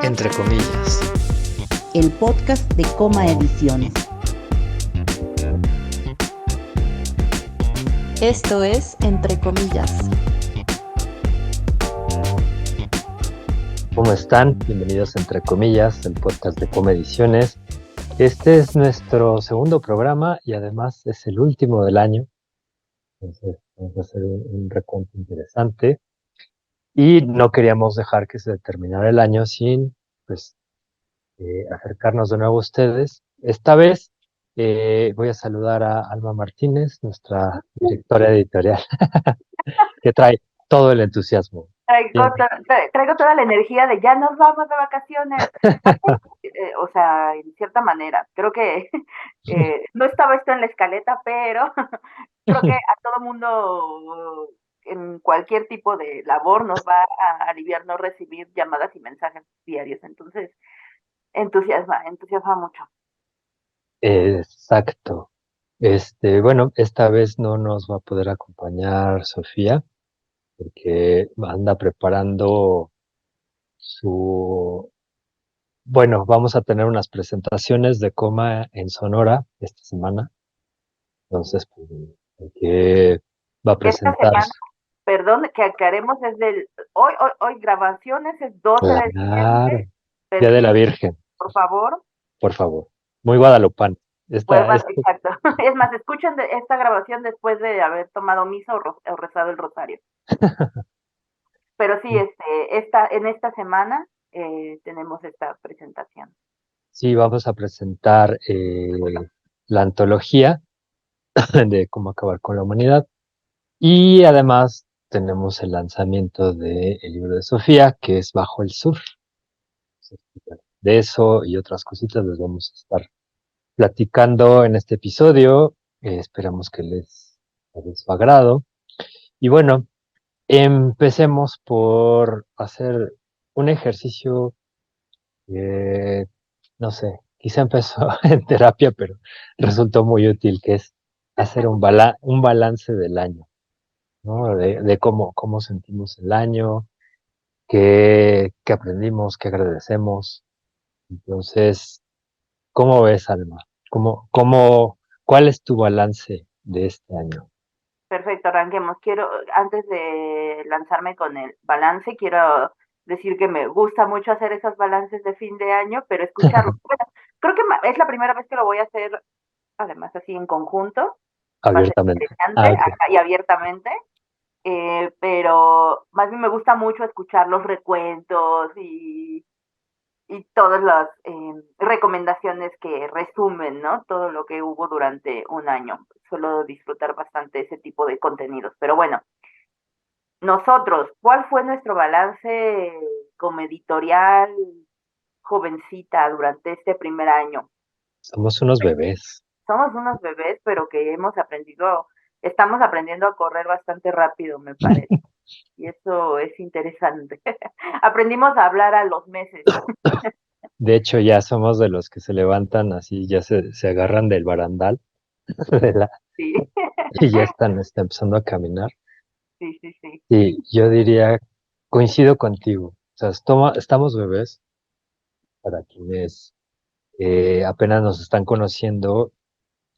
Entre comillas. El podcast de Coma Ediciones. Esto es Entre comillas. ¿Cómo están? Bienvenidos a Entre comillas, el podcast de Coma Ediciones. Este es nuestro segundo programa y además es el último del año. Entonces vamos a hacer un recuento interesante. Y no queríamos dejar que se terminara el año sin, pues, acercarnos de nuevo a ustedes. Esta vez voy a saludar a Alma Martínez, nuestra directora editorial, que trae todo el entusiasmo. Bien. Traigo toda la energía de ya nos vamos de vacaciones. O sea, en cierta manera, creo que no estaba esto en la escaleta, pero creo que a todo mundo en cualquier tipo de labor nos va a aliviar no recibir llamadas y mensajes diarios. Entonces, entusiasma mucho. Exacto. Bueno, esta vez no nos va a poder acompañar Sofía, porque anda preparando su... Bueno, vamos a tener unas presentaciones de Coma en Sonora esta semana. Entonces, pues, que va a Esta presentar. semana, perdón, que aclaremos, es hoy grabaciones, es 12 de Claro, diciembre. Día de la Virgen, Por favor. por favor. Muy guadalupano. Exacto. Es más, escuchen esta grabación después de haber tomado misa o rezado el rosario. Pero sí, en esta semana tenemos esta presentación. Sí, vamos a presentar la antología de Cómo acabar con la humanidad. Y además tenemos el lanzamiento del libro de Sofía, que es Bajo el Sur. De eso y otras cositas les vamos a estar platicando en este episodio. Esperamos que les sea de su agrado. Y bueno, empecemos por hacer un ejercicio que, no sé, quizá empezó en terapia, pero resultó muy útil, que es hacer un balance del año, ¿no? De cómo sentimos el año, qué aprendimos, qué agradecemos. Entonces, ¿cómo ves, Alma? ¿Cuál es tu balance de este año? Perfecto, arranquemos. Antes de lanzarme con el balance, quiero decir que me gusta mucho hacer esos balances de fin de año, pero escucharlo. Bueno, creo que es la primera vez que lo voy a hacer, además así en conjunto. Va a ser Abiertamente. interesante Ok. y abiertamente. Pero más bien me gusta mucho escuchar los recuentos y todas las recomendaciones que resumen, ¿no? Todo lo que hubo durante un año. Suelo disfrutar bastante ese tipo de contenidos. Pero bueno, nosotros, ¿cuál fue nuestro balance como editorial jovencita durante este primer año? Somos unos bebés. Somos unos bebés, pero que estamos aprendiendo a correr bastante rápido, me parece. Y eso es interesante. Aprendimos a hablar a los meses. De hecho, ya somos de los que se levantan así, ya se agarran del barandal de Sí, y ya está empezando a caminar. sí, sí, sí. Y yo diría, coincido contigo. O sea, estamos bebés para quienes apenas nos están conociendo.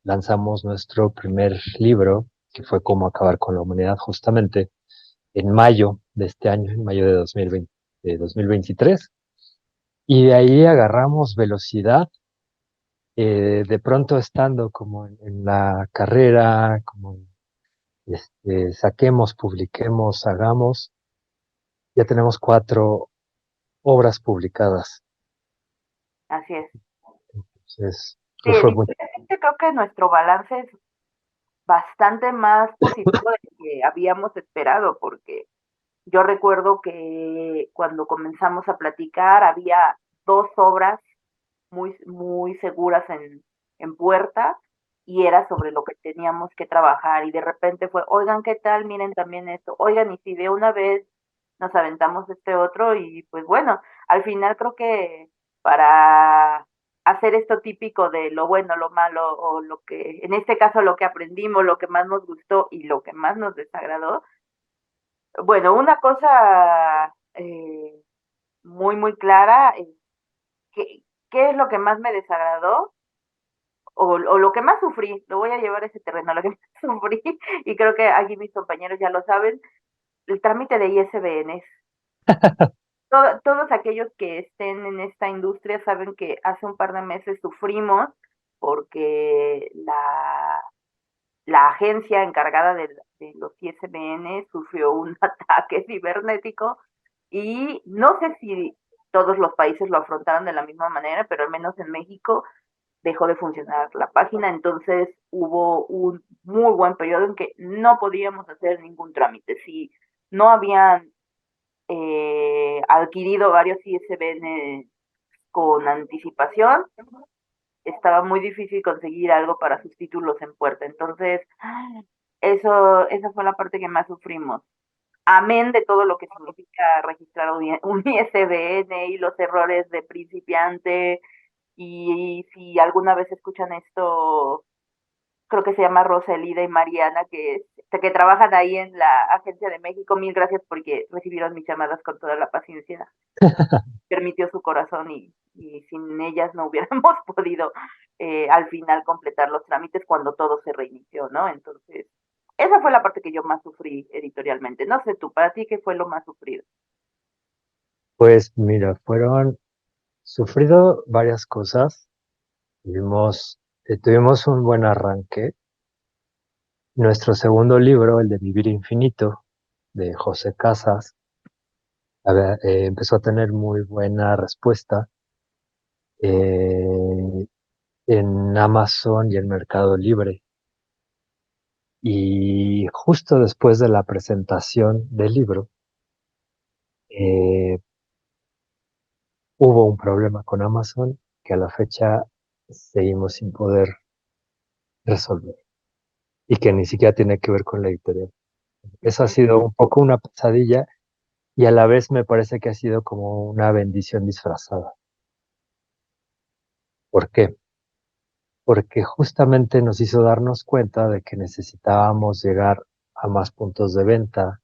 Lanzamos nuestro primer libro, que fue Cómo acabar con la humanidad, justamente en mayo de este año, en mayo de 2020, de 2023. Y de ahí agarramos velocidad, de pronto estando como en la carrera, como saquemos, publiquemos, hagamos. Ya tenemos 4 obras publicadas. Así es. Entonces, Sí, fue muy... creo que nuestro balance es bastante más positivo de lo que habíamos esperado, porque yo recuerdo que cuando comenzamos a platicar había 2 obras muy seguras en puerta y era sobre lo que teníamos que trabajar y de repente fue, oigan, ¿qué tal? Miren también esto, oigan, y si de una vez nos aventamos este otro y pues bueno, al final creo que para hacer esto típico de lo bueno, lo malo o lo que, en este caso lo que aprendimos, lo que más nos gustó y lo que más nos desagradó, bueno, una cosa muy, muy clara. ¿Qué es lo que más me desagradó? O lo que más sufrí, lo voy a llevar a ese terreno, lo que más sufrí, y creo que aquí mis compañeros ya lo saben, el trámite de ISBN. Todos aquellos que estén en esta industria saben que hace un par de meses sufrimos porque la agencia encargada de los ISBN sufrió un ataque cibernético y no sé si todos los países lo afrontaron de la misma manera, pero al menos en México dejó de funcionar la página, entonces hubo un muy buen periodo en que no podíamos hacer ningún trámite. Si no habían adquirido varios ISBN con anticipación, estaba muy difícil conseguir algo para sus títulos en puerta. Entonces, esa fue la parte que más sufrimos. Amén de todo lo que significa registrar un ISBN y los errores de principiante. Y si alguna vez escuchan esto, creo que se llama Rosalida y Mariana, que trabajan ahí en la Agencia de México. Mil gracias porque recibieron mis llamadas con toda la paciencia. Permitió su corazón y sin ellas no hubiéramos podido al final completar los trámites cuando todo se reinició, ¿no? Entonces, esa fue la parte que yo más sufrí editorialmente. No sé tú, para ti, ¿qué fue lo más sufrido? Pues mira, sufrido varias cosas. Tuvimos un buen arranque. Nuestro segundo libro, el de Vivir Infinito, de José Casas, empezó a tener muy buena respuesta eh, en Amazon y en Mercado Libre. Y justo después de la presentación del libro, eh, hubo un problema con Amazon que a la fecha seguimos sin poder resolver y que ni siquiera tiene que ver con la editorial. Eso ha sido un poco una pesadilla y a la vez me parece que ha sido como una bendición disfrazada. ¿Por qué? Porque justamente nos hizo darnos cuenta de que necesitábamos llegar a más puntos de venta,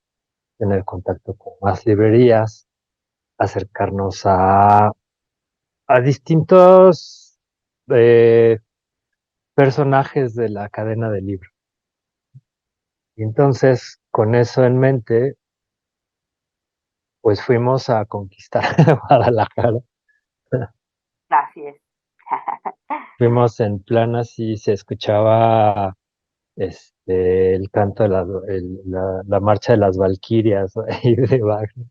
tener contacto con más librerías, acercarnos a distintos eh, personajes de la cadena de libros. Y entonces, con eso en mente, pues fuimos a conquistar Guadalajara. Así es. Fuimos en plan así, se escuchaba el canto de la marcha de las Valquirias ahí de Wagner.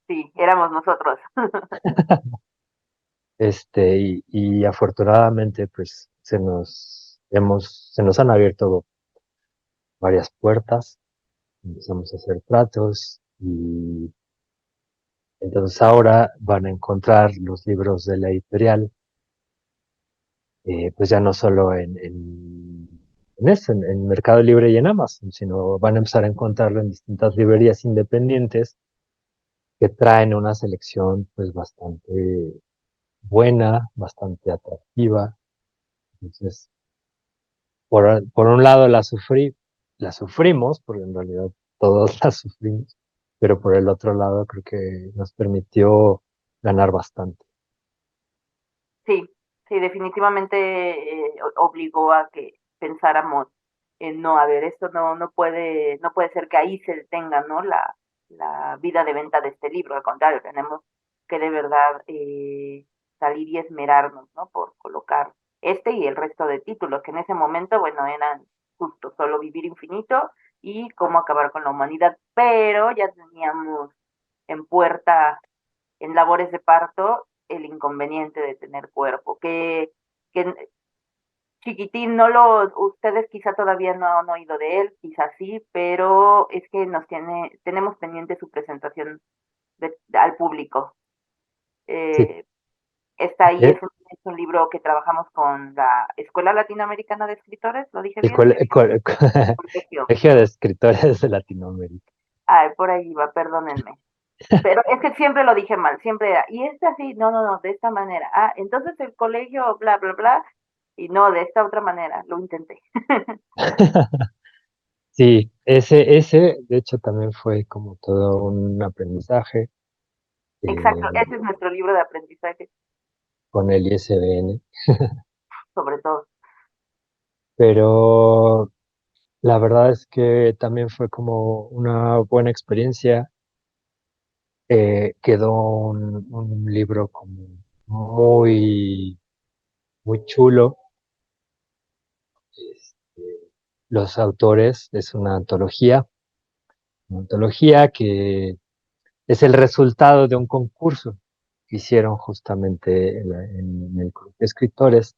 Sí, éramos nosotros. Y afortunadamente, pues se nos han abierto varias puertas, empezamos a hacer tratos y entonces ahora van a encontrar los libros de la editorial, pues ya no solo en Mercado Libre y en Amazon, sino van a empezar a encontrarlo en distintas librerías independientes que traen una selección pues bastante buena, bastante atractiva. Entonces, por un lado la sufrimos, porque en realidad todos la sufrimos, pero por el otro lado creo que nos permitió ganar bastante. Sí, sí, definitivamente obligó a que pensáramos en no, a ver, esto no puede ser que ahí se detenga, ¿no? La vida de venta de este libro, al contrario, tenemos que de verdad salir y esmerarnos, ¿no? Por colocar este y el resto de títulos, que en ese momento, bueno, eran justo solo Vivir Infinito y Cómo acabar con la humanidad, pero ya teníamos en puerta en labores de parto el inconveniente de tener cuerpo, que chiquitín ustedes quizá todavía no han oído de él, quizá sí, pero es que tenemos pendiente su presentación al público. Sí, Eh, Está ahí, eh, es un libro que trabajamos con la Escuela Latinoamericana de Escritores, ¿lo dije el bien? Colegio. Colegio de Escritores de Latinoamérica. Ay, por ahí va, perdónenme. Pero es que siempre lo dije mal, siempre era, y es así, no, no, no, de esta manera. Ah, entonces el colegio, bla, bla, bla, y no, de esta otra manera, lo intenté. Sí, de hecho también fue como todo un aprendizaje. Exacto, eh, ese es nuestro libro de aprendizaje, con el ISBN, sobre todo. pero la verdad es que también fue como una buena experiencia. Quedó un libro como muy, muy chulo. Este, los autores es una antología que es el resultado de un concurso que hicieron justamente en el Club de Escritores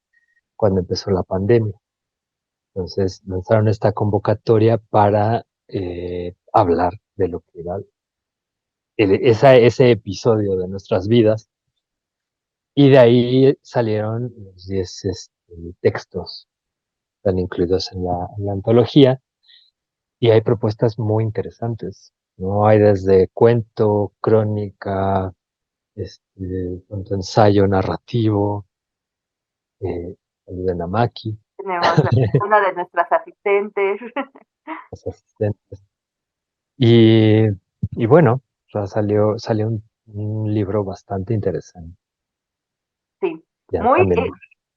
cuando empezó la pandemia. Entonces lanzaron esta convocatoria para hablar de lo que era ese episodio de nuestras vidas. Y de ahí salieron los 10 textos, están incluidos en la antología, y hay propuestas muy interesantes, ¿no? Hay desde cuento, crónica, tanto ensayo narrativo, eh, de Namaki, Tenemos una de nuestras asistentes. los asistentes. Y, y bueno, o sea, salió un libro bastante interesante. Sí, Ya muy, también.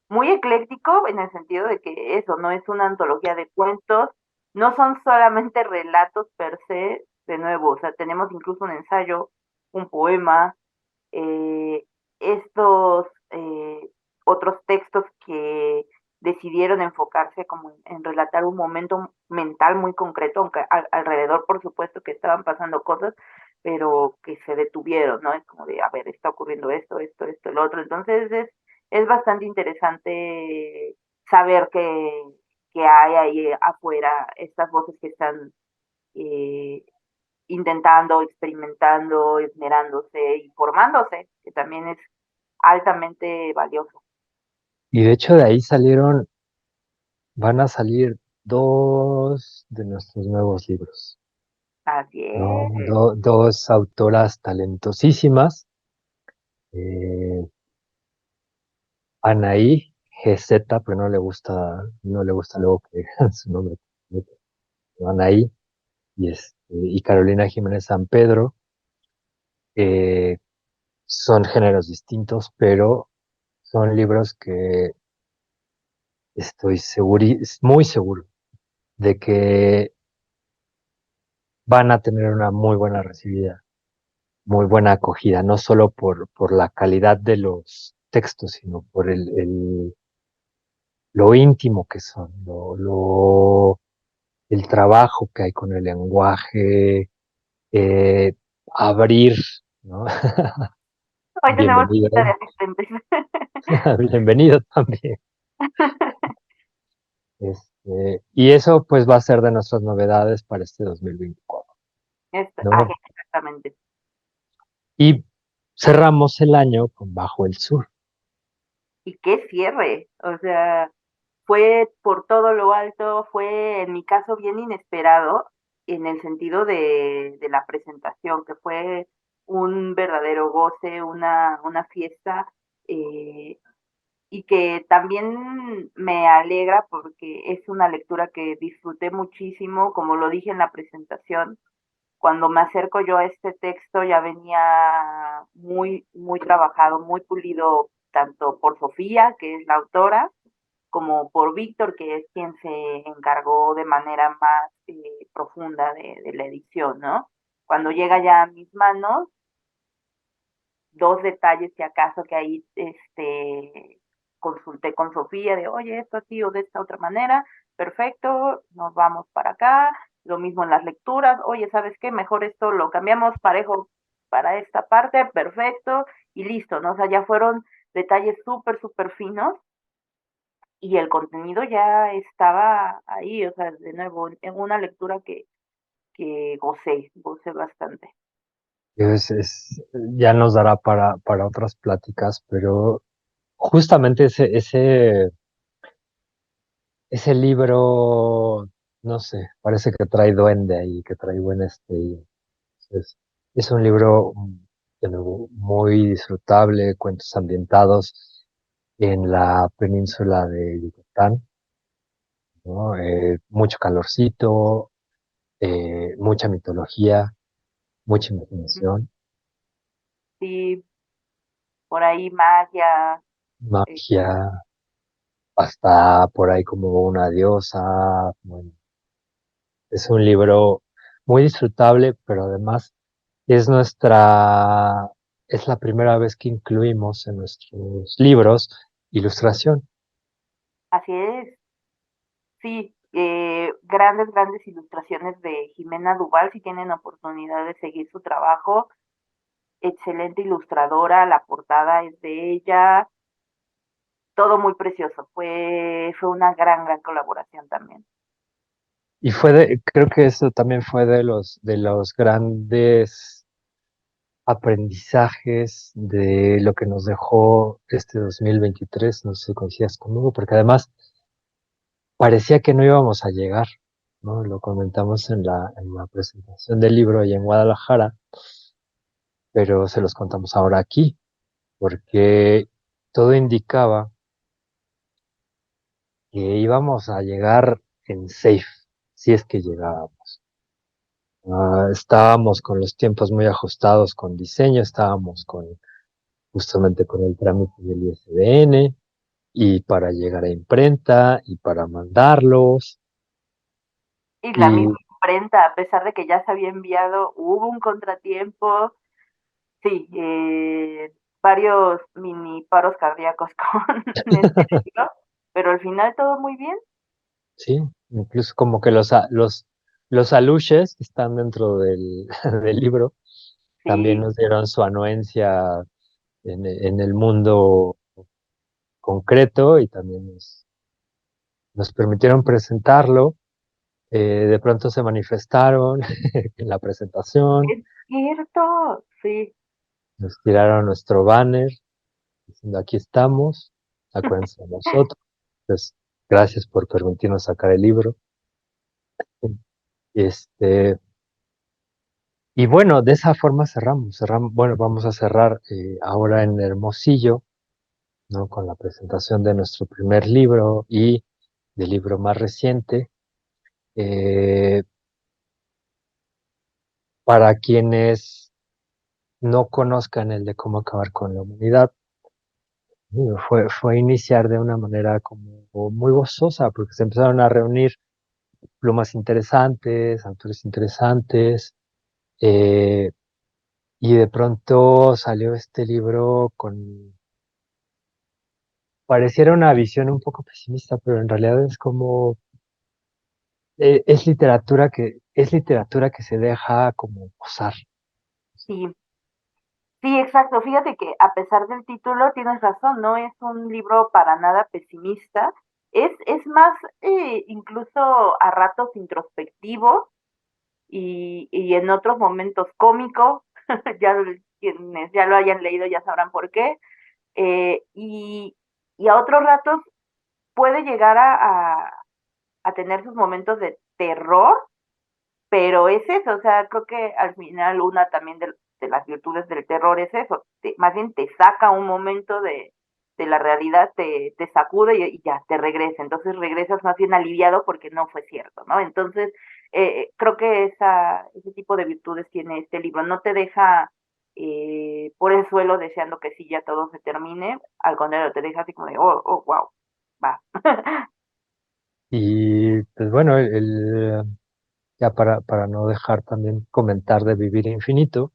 muy ecléctico en el sentido de que eso no es una antología de cuentos, no son solamente relatos per se, de nuevo, o sea, tenemos incluso un ensayo, un poema, eh, estos otros textos que decidieron enfocarse como en relatar un momento mental muy concreto, aunque alrededor por supuesto que estaban pasando cosas, pero que se detuvieron, ¿no? Es como de, a ver, está ocurriendo esto, el otro. Entonces es bastante interesante saber que hay ahí afuera estas voces que están eh, intentando, experimentando, esmerándose y formándose, que también es altamente valioso. Y de hecho de ahí van a salir dos de nuestros nuevos libros, Así ¿no? es. Dos autoras talentosísimas, eh, Anaí GZ, pero no le gusta luego que digan su nombre completo, pero Anaí, y Carolina Jiménez San Pedro, eh, son géneros distintos, pero son libros que estoy muy seguro de que van a tener una muy buena recibida, muy buena acogida, no solo por la calidad de los textos, sino por lo íntimo que son, el trabajo que hay con el lenguaje, eh, abrir, ¿no? Hoy tenemos Bienvenido, lista de asistentes. bienvenido también. Y eso pues va a ser de nuestras novedades para este 2024, ¿no? Exactamente. Y cerramos el año con Bajo el Sur. Y qué cierre, o sea, fue por todo lo alto, fue en mi caso bien inesperado en el sentido de la presentación, que fue un verdadero goce, una fiesta, eh, y que también me alegra porque es una lectura que disfruté muchísimo, como lo dije en la presentación. Cuando me acerco yo a este texto ya venía muy, muy trabajado, muy pulido, tanto por Sofía, que es la autora, como por Víctor, que es quien se encargó de manera más profunda de la edición, ¿no? Cuando llega ya a mis manos, dos detalles si acaso que ahí consulté con Sofía de, oye, esto así o de esta otra manera, perfecto, nos vamos para acá, lo mismo en las lecturas, oye, ¿sabes qué? Mejor esto lo cambiamos parejo para esta parte, perfecto, y listo, ¿no? O sea, ya fueron detalles súper, súper finos y el contenido ya estaba ahí, o sea, de nuevo, en una lectura que gocé bastante. Ya nos dará para otras pláticas, pero justamente ese libro, no sé, parece que trae duende ahí, que trae buen es, es un libro, de nuevo, muy disfrutable, cuentos ambientados en la península de Yucatán, ¿no? Mucho calorcito, mucha mitología, mucha imaginación. sí, por ahí magia, eh, magia, hasta por ahí como una diosa. Bueno, es un libro muy disfrutable, pero además es es la primera vez que incluimos en nuestros libros ilustración. así es, sí, grandes, grandes ilustraciones de Jimena Duval, si tienen oportunidad de seguir su trabajo, excelente ilustradora, la portada es de ella, todo muy precioso, fue una gran, gran colaboración también. Y creo que eso también fue de los grandes aprendizajes de lo que nos dejó este 2023, no sé si coincidas conmigo, porque además parecía que no íbamos a llegar, ¿no? Lo comentamos en en la presentación del libro allá en Guadalajara, pero se los contamos ahora aquí, porque todo indicaba que íbamos a llegar en safe, si es que llegábamos. Estábamos con los tiempos muy ajustados con diseño, estábamos justamente con el trámite del ISBN y para llegar a imprenta y para mandarlos. Y la Y misma imprenta, a pesar de que ya se había enviado, hubo un contratiempo, sí, varios mini paros cardíacos con este libro, pero al final todo muy bien. sí, incluso como que los aluches que están dentro del libro también Sí, nos dieron su anuencia en el mundo concreto y también nos permitieron presentarlo. De pronto se manifestaron en la presentación, es cierto, sí. nos tiraron nuestro banner diciendo aquí estamos, acuérdense de nosotros. Pues gracias por permitirnos sacar el libro. Este, y bueno, de esa forma cerramos, bueno, vamos a cerrar ahora en Hermosillo, ¿no? Con la presentación de nuestro primer libro y del libro más reciente. Eh, para quienes no conozcan el de cómo acabar con la humanidad, fue iniciar de una manera como muy gozosa, porque se empezaron a reunir plumas interesantes, autores interesantes, eh, y de pronto salió este libro pareciera una visión un poco pesimista, pero en realidad es como, es literatura que se deja como posar. Sí, sí, exacto. Fíjate que a pesar del título, tienes razón, no es un libro para nada pesimista. Es más, incluso a ratos introspectivo y en otros momentos cómico. Ya quienes ya lo hayan leído ya sabrán por qué. Eh, y, y a otros ratos puede llegar a tener sus momentos de terror, pero es eso, o sea, creo que al final una también de las virtudes del terror es eso, más bien te saca un momento de la realidad, te sacude y ya, te regresa, entonces regresas más bien aliviado porque no fue cierto, ¿no? Entonces, creo que ese tipo de virtudes tiene este libro, no te deja por el suelo deseando que sí ya todo se termine, al contrario, te deja así como de, oh, wow, va. Y pues bueno, ya para no dejar también comentar de Vivir Infinito,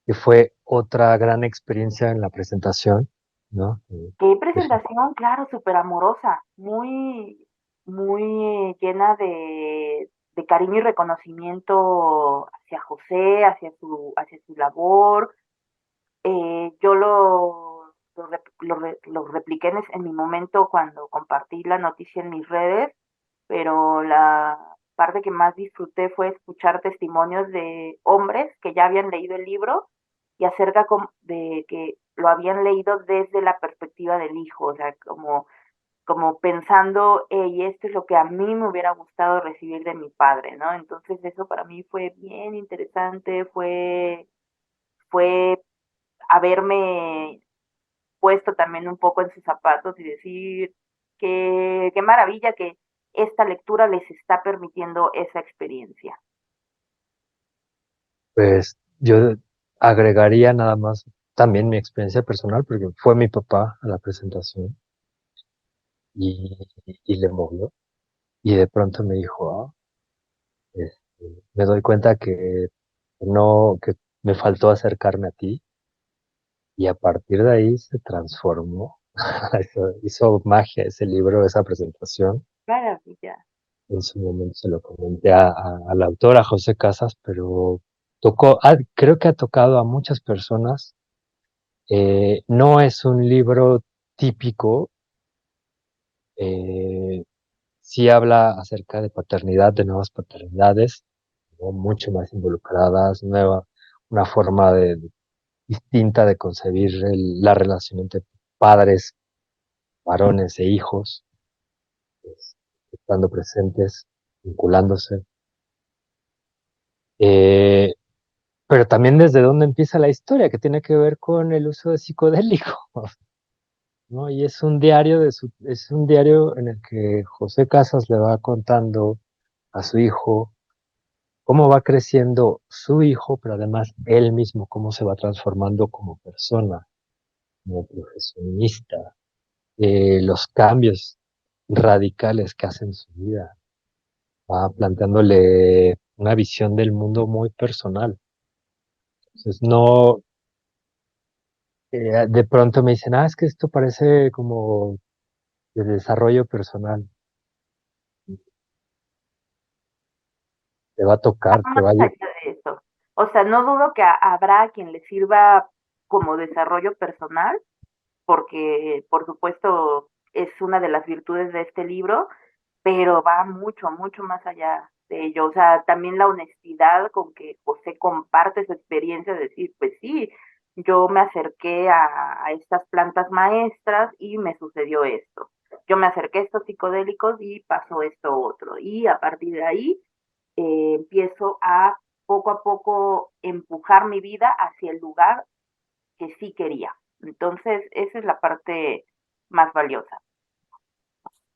que fue otra gran experiencia en la presentación, ¿no? Qué Es- presentación, claro, súper amorosa, muy, muy llena de cariño y reconocimiento hacia José, hacia su labor. Yo lo repliqué en mi momento cuando compartí la noticia en mis redes, pero la parte que más disfruté fue escuchar testimonios de hombres que ya habían leído el libro y de que lo habían leído desde la perspectiva del hijo, o sea, como pensando, hey, esto es lo que a mí me hubiera gustado recibir de mi padre, ¿no? Entonces eso para mí fue bien interesante, fue haberme puesto también un poco en sus zapatos y decir qué maravilla que esta lectura les está permitiendo esa experiencia. Pues yo agregaría nada más también mi experiencia personal, porque fue mi papá a la presentación y, y le movió. Y de pronto me dijo, me doy cuenta que no, que me faltó acercarme a ti. Y a partir de ahí se transformó. Hizo magia ese libro, esa presentación. Maravilla. En su momento se lo comenté a la autora, José Casas, pero creo que ha tocado a muchas personas. No es un libro típico, sí habla acerca de paternidad, de nuevas paternidades, ¿no? Mucho más involucradas, una forma distinta de concebir la relación entre padres, varones e hijos, pues, estando presentes, vinculándose. Eh, pero también desde dónde empieza la historia, que tiene que ver con el uso de psicodélicos, ¿no? Y es un diario en el que José Casas le va contando a su hijo cómo va creciendo su hijo, pero además él mismo, cómo se va transformando como persona, como profesionista, los cambios radicales que hace en su vida, va planteándole una visión del mundo muy personal. Entonces, no, de pronto me dicen, es que esto parece como de desarrollo personal, te va a tocar, te Más va a... allá de eso. O sea, no dudo que habrá quien le sirva como desarrollo personal, porque por supuesto es una de las virtudes de este libro, pero va mucho, mucho más allá de ello. O sea, también la honestidad con que José comparte su experiencia, de decir, pues sí, yo me acerqué a estas plantas maestras y me sucedió esto. Yo me acerqué a estos psicodélicos y pasó esto otro. Y a partir de ahí empiezo a poco empujar mi vida hacia el lugar que sí quería. Entonces, esa es la parte más valiosa.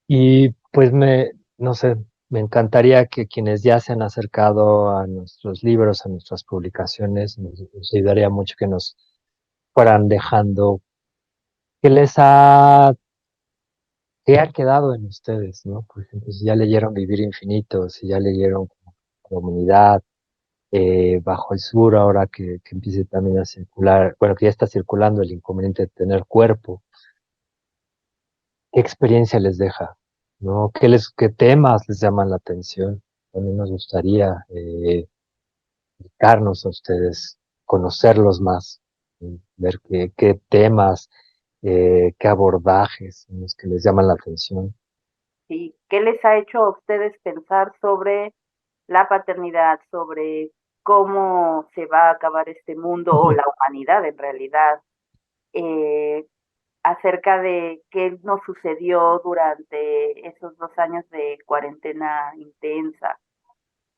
Y pues no sé, me encantaría que quienes ya se han acercado a nuestros libros, a nuestras publicaciones, nos ayudaría mucho que nos fueran dejando qué qué ha quedado en ustedes, ¿no? Por ejemplo, si ya leyeron Vivir Infinito, si ya leyeron Comunidad, Bajo el Sur, ahora que empiece también a circular, bueno, que ya está circulando El Inconveniente de Tener Cuerpo, ¿qué experiencia les deja? ¿No? ¿Qué temas les llaman la atención? También nos gustaría acercarnos a ustedes, conocerlos más, ver qué temas, qué abordajes son los que les llaman la atención. ¿Sí? ¿Qué les ha hecho a ustedes pensar sobre la paternidad, sobre cómo se va a acabar este mundo o la humanidad en realidad? Eh, Acerca de qué nos sucedió durante esos 2 años de cuarentena intensa.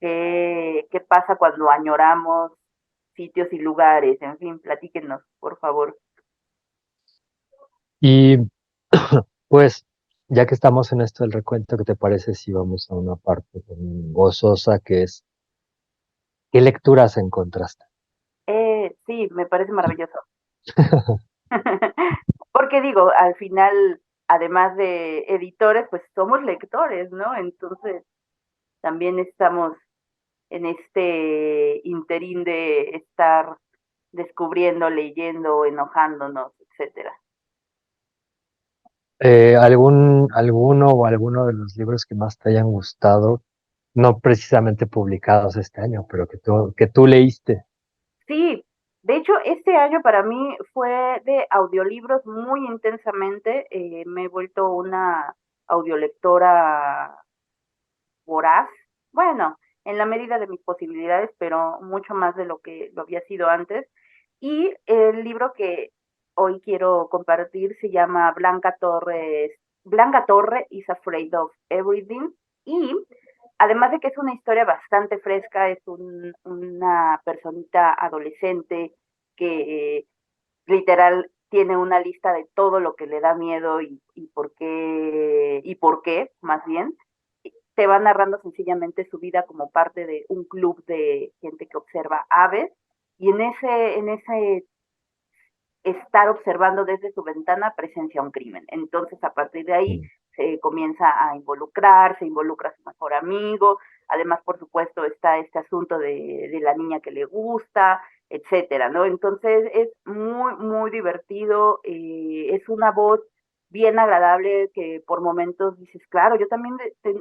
¿Qué pasa cuando añoramos sitios y lugares? En fin, platíquenos, por favor. Y pues, ya que estamos en esto del recuento, ¿qué te parece si vamos a una parte también gozosa que es qué lecturas encontraste? Sí, me parece maravilloso. Porque digo, al final, además de editores, pues somos lectores, ¿no? Entonces, también estamos en este interín de estar descubriendo, leyendo, enojándonos, etcétera. Alguno o alguno de los libros que más te hayan gustado, no precisamente publicados este año, pero que tú leíste? Sí, de hecho, este año para mí fue de audiolibros muy intensamente. Me he vuelto una audiolectora voraz. Bueno, en la medida de mis posibilidades, pero mucho más de lo que lo había sido antes. Y el libro que hoy quiero compartir se llama Blanca Torre is Afraid of Everything. Y además de que es una historia bastante fresca, es una personita adolescente que literal tiene una lista de todo lo que le da miedo y por qué, más bien. Te va narrando sencillamente su vida como parte de un club de gente que observa aves y en ese estar observando desde su ventana presencia un crimen. Entonces, a partir de ahí, mm, se comienza a involucrar, se involucra a su mejor amigo, además, por supuesto, está este asunto de la niña que le gusta, etcétera, ¿no? Entonces, es muy, muy divertido, es una voz bien agradable que por momentos dices, claro, yo también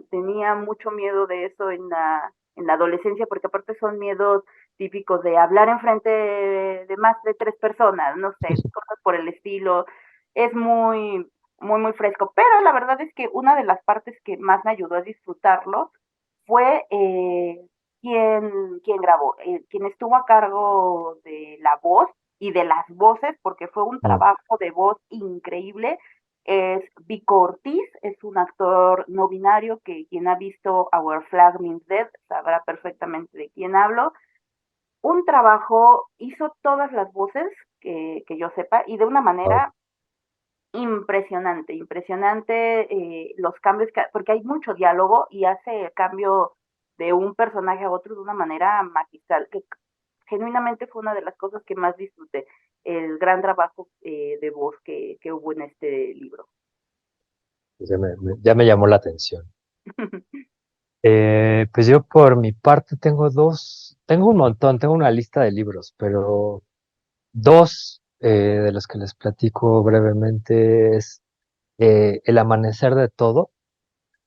tenía mucho miedo de eso en la adolescencia, porque aparte son miedos típicos de hablar enfrente de más de 3 personas, no sé, cosas por el estilo. Es muy, muy, muy fresco. Pero la verdad es que una de las partes que más me ayudó a disfrutarlo fue quien grabó, quien estuvo a cargo de la voz y de las voces, porque fue un mm. trabajo de voz increíble. Es Vico Ortiz, es un actor no binario que quien ha visto Our Flag Means Dead sabrá perfectamente de quién hablo. Un trabajo, hizo todas las voces que yo sepa y de una Wow. manera impresionante, impresionante los cambios, porque hay mucho diálogo y hace el cambio de un personaje a otro de una manera magistral, que genuinamente fue una de las cosas que más disfruté, el gran trabajo de voz que hubo en este libro. Pues ya me llamó la atención. Pues yo por mi parte tengo un montón, tengo una lista de libros, pero dos de los que les platico brevemente es El amanecer de todo.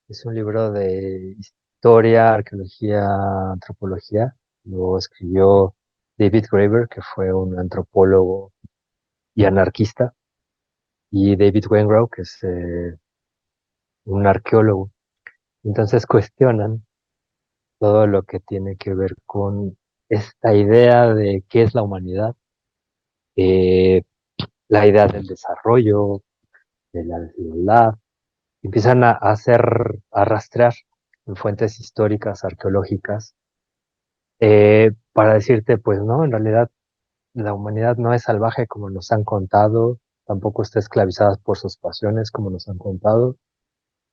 Es un libro de historia, arqueología, antropología. Lo escribió David Graeber, que fue un antropólogo y anarquista, y David Wengrow, que es un arqueólogo. Entonces cuestionan todo lo que tiene que ver con esta idea de qué es la humanidad, eh, la idea del desarrollo, de la desigualdad. Empiezan a rastrear en fuentes históricas, arqueológicas, para decirte, pues no, en realidad la humanidad no es salvaje como nos han contado, tampoco está esclavizada por sus pasiones como nos han contado,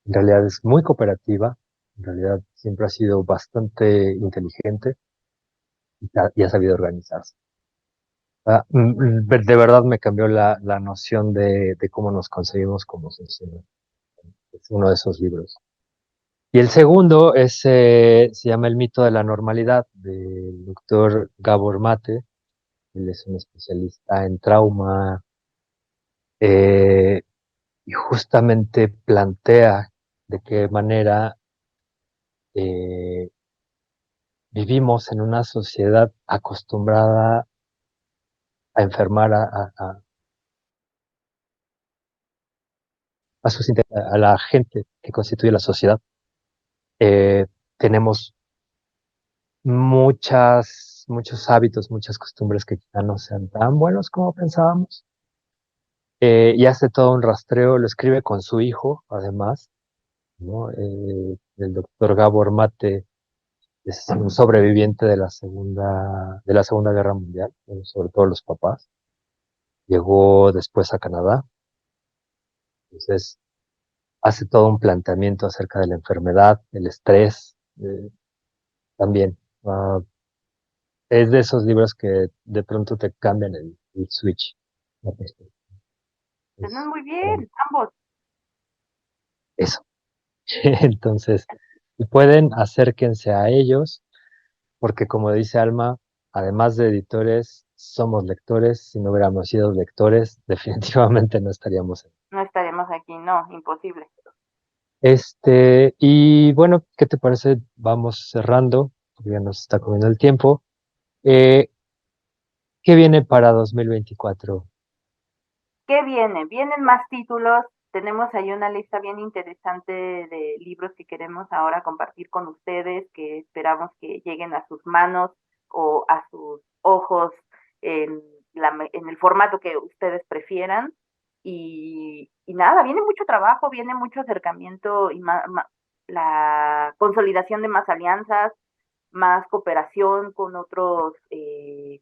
en realidad es muy cooperativa, en realidad siempre ha sido bastante inteligente y ha sabido organizarse. De verdad me cambió la noción de cómo nos concebimos como sociedad. Es uno de esos libros. Y el segundo se llama El mito de la normalidad, del doctor Gabor Mate. Él es un especialista en trauma, eh, y justamente plantea de qué manera eh, vivimos en una sociedad acostumbrada a enfermar a la gente que constituye la sociedad. Eh, Tenemos muchos hábitos, muchas costumbres que quizá no sean tan buenos como pensábamos. Y hace todo un rastreo, lo escribe con su hijo, además, ¿no? El doctor Gabor Mate es un sobreviviente de la Segunda Guerra Mundial, sobre todo los papás. Llegó después a Canadá, entonces hace todo un planteamiento acerca de la enfermedad, el estrés, también. Es de esos libros que de pronto te cambian el switch, la perspectiva. Están Es muy para bien, ambos. eso. Entonces, si pueden, acérquense a ellos, porque como dice Alma, además de editores, somos lectores. Si no hubiéramos sido lectores, definitivamente no estaríamos en. No estaremos aquí, no, imposible. Y bueno, ¿qué te parece? Vamos cerrando, porque ya nos está comiendo el tiempo. Eh, ¿Qué viene para 2024? ¿Qué viene? Vienen más títulos. Tenemos ahí una lista bien interesante de libros que queremos ahora compartir con ustedes, que esperamos que lleguen a sus manos o a sus ojos en, en el formato que ustedes prefieran. Y nada, viene mucho trabajo, viene mucho acercamiento y la consolidación de más alianzas, más cooperación con otros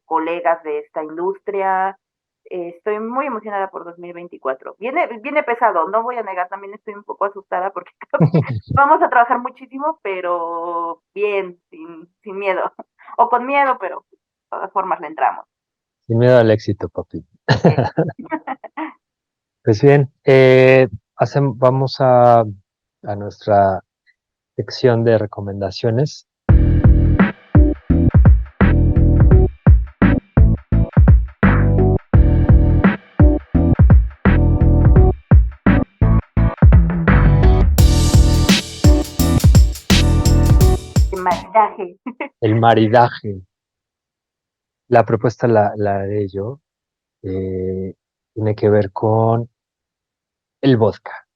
colegas de esta industria. Estoy muy emocionada por 2024. Viene pesado, no voy a negar, también estoy un poco asustada porque vamos a trabajar muchísimo, pero bien, sin miedo. O con miedo, pero de todas formas le entramos. Sin miedo al éxito, papi. Pues bien, vamos a nuestra sección de recomendaciones. Maridaje. El maridaje. La propuesta la haré yo. Tiene que ver con el vodka.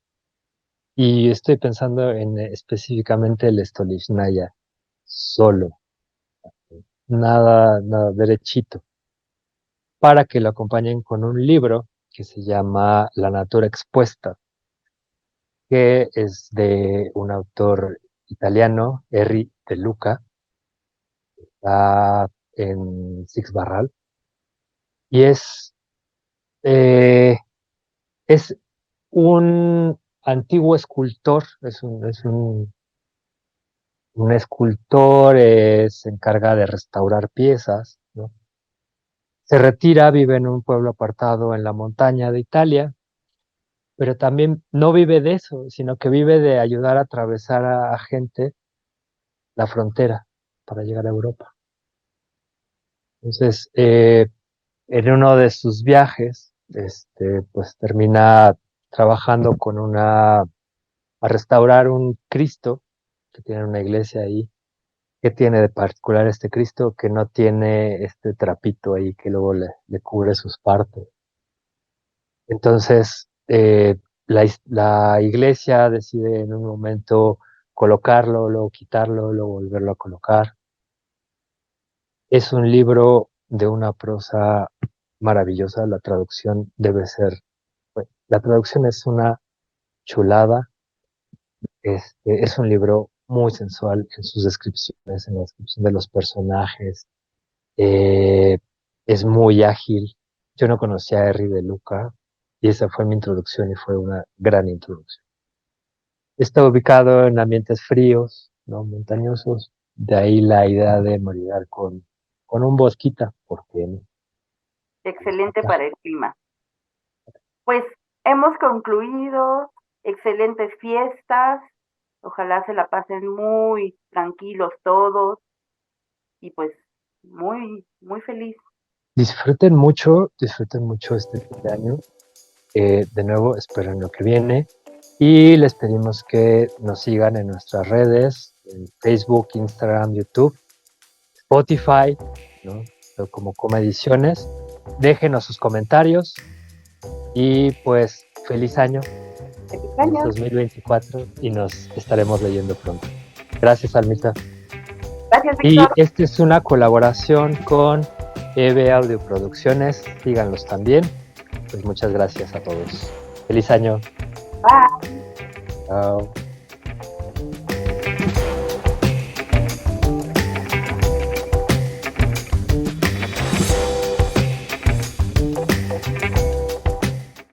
Y estoy pensando en específicamente el Stolichnaya, solo, nada derechito, para que lo acompañen con un libro que se llama La natura expuesta, que es de un autor italiano, Henri De Luca, está en Six Barral, y eh, es un antiguo escultor, un escultor, se encarga de restaurar piezas, ¿no? Se retira, vive en un pueblo apartado en la montaña de Italia, pero también no vive de eso, sino que vive de ayudar a atravesar a gente la frontera para llegar a Europa. Entonces, en uno de sus viajes, pues termina trabajando a restaurar un Cristo que tiene una iglesia ahí. ¿Qué tiene de particular este Cristo? Que no tiene este trapito ahí que luego le cubre sus partes. Entonces, la iglesia decide en un momento colocarlo, luego quitarlo, luego volverlo a colocar. Es un libro de una prosa maravillosa. La traducción debe ser, bueno, la traducción es una chulada. Es un libro muy sensual en sus descripciones, en la descripción de los personajes. Eh, es muy ágil. Yo no conocía a Henri De Luca y esa fue mi introducción y fue una gran introducción. Está ubicado en ambientes fríos, ¿no? Montañosos. De ahí la idea de maridar con un bosquita, porque no. Excelente para el clima. Pues hemos concluido. Excelentes fiestas. Ojalá se la pasen muy tranquilos todos. Y pues muy, muy feliz. Disfruten mucho este fin de año. De nuevo, esperen lo que viene. Y les pedimos que nos sigan en nuestras redes, en Facebook, Instagram, YouTube, Spotify, ¿no? Como Coma Ediciones. Déjenos sus comentarios y pues feliz año. Feliz año. 2024 y nos estaremos leyendo pronto. Gracias, Almita. Gracias, Y Víctor. esta es una colaboración con EB Audio Producciones. Síganlos también. Pues muchas gracias a todos. Feliz año. Bye. Chao.